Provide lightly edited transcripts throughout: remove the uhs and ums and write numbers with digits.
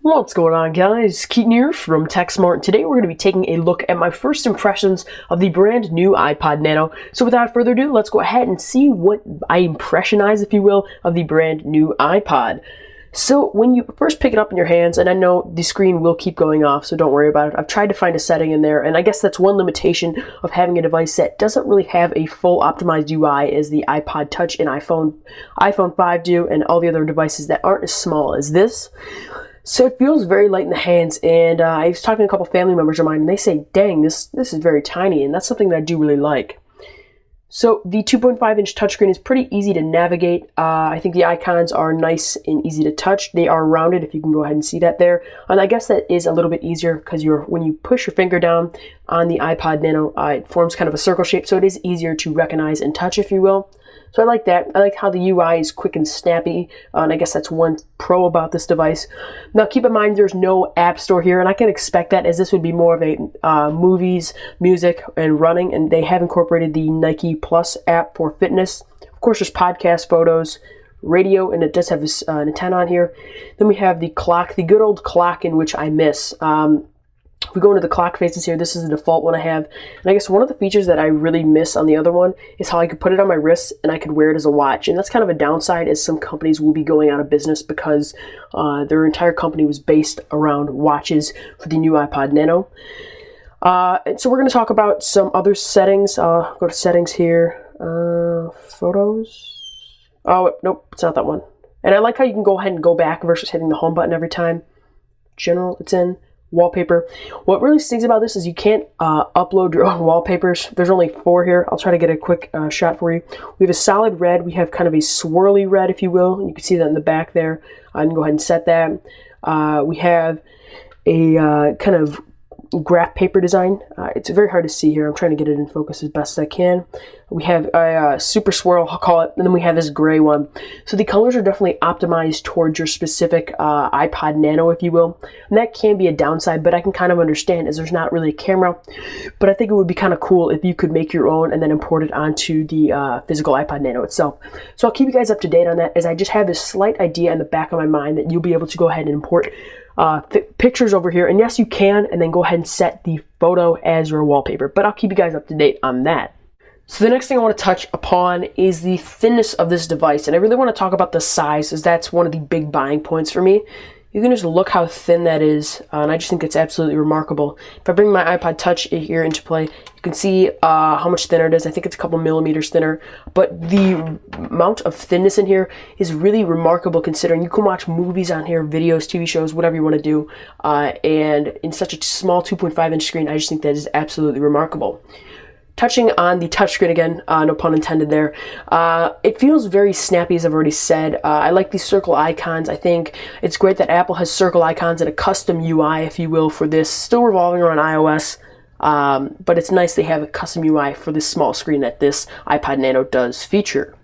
What's going on, guys? Keaton here from TechSmart. Today we're going to be taking a look at my first impressions of the brand new iPod Nano. So without further ado, let's go ahead and see what I impressionize, if you will, of the brand new iPod. So when you first pick it up in your hands, and I know the screen will keep going off, so don't worry about it. I've tried to find a setting in there, and I guess that's one limitation of having a device that doesn't really have a full optimized UI as the iPod Touch and iPhone 5 do, and all the other devices that aren't as small as this. So it feels very light in the hands, and I was talking to a couple family members of mine, and they say, dang, this is very tiny, and that's something that I do really like. So the 2.5-inch touchscreen is pretty easy to navigate. I think the icons are nice and easy to touch. They are rounded, if you can go ahead and see that there. And I guess that is a little bit easier because when you push your finger down on the iPod Nano, it forms kind of a circle shape, so it is easier to recognize and touch, if you will. So I like that. I like how the UI is quick and snappy, and I guess that's one pro about this device. Now keep in mind there's no app store here, and I can expect that, as this would be more of a movies, music, and running, and they have incorporated the Nike Plus app for fitness. Of course, there's podcast, photos, radio, and it does have this an antenna on here. Then we have the clock, the good old clock, in which I miss. If we go into the clock faces here, this is the default one I have. And I guess one of the features that I really miss on the other one is how I could put it on my wrist and I could wear it as a watch. And that's kind of a downside, as some companies will be going out of business because their entire company was based around watches for the new iPod Nano. And so we're going to talk about some other settings. Go to settings here. Photos. Oh, nope, it's not that one. And I like how you can go ahead and go back versus hitting the home button every time. General, it's in. Wallpaper. What really stinks about this is you can't upload your own wallpapers. There's only 4 here. I'll try to get a quick shot for you. We have a solid red. We have kind of a swirly red, if you will. You can see that in the back there. I can go ahead and set that. We have a kind of graph paper design. It's very hard to see here. I'm trying to get it in focus as best as I can. We have a super swirl, I'll call it, and then we have this gray one. So the colors are definitely optimized towards your specific iPod Nano, if you will. And that can be a downside, but I can kind of understand, as there's not really a camera. But I think it would be kind of cool if you could make your own and then import it onto the physical iPod Nano itself. So I'll keep you guys up to date on that, as I just have this slight idea in the back of my mind that you'll be able to go ahead and import pictures over here, and yes, you can, and then go ahead and set the photo as your wallpaper, but I'll keep you guys up to date on that. So the next thing I want to touch upon is the thinness of this device, and I really want to talk about the size, as that's one of the big buying points for me. You can just look how thin that is, and I just think it's absolutely remarkable. If I bring my iPod Touch here into play, you can see how much thinner it is. I think it's a couple millimeters thinner, but the amount of thinness in here is really remarkable, considering you can watch movies on here, videos, TV shows, whatever you want to do, and in such a small 2.5-inch screen, I just think that is absolutely remarkable. Touching on the touchscreen again, no pun intended there, it feels very snappy, as I've already said. I like these circle icons. I think it's great that Apple has circle icons and a custom UI, if you will, for this. Still revolving around iOS, but it's nice they have a custom UI for this small screen that this iPod Nano does feature.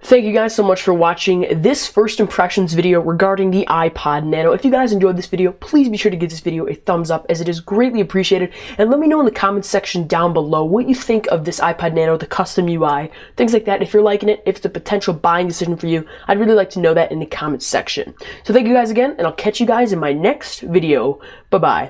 Thank you guys so much for watching this first impressions video regarding the iPod Nano. If you guys enjoyed this video, please be sure to give this video a thumbs up, as it is greatly appreciated. And let me know in the comments section down below what you think of this iPod Nano, the custom UI, things like that. If you're liking it, if it's a potential buying decision for you, I'd really like to know that in the comments section. So thank you guys again, and I'll catch you guys in my next video. Bye-bye.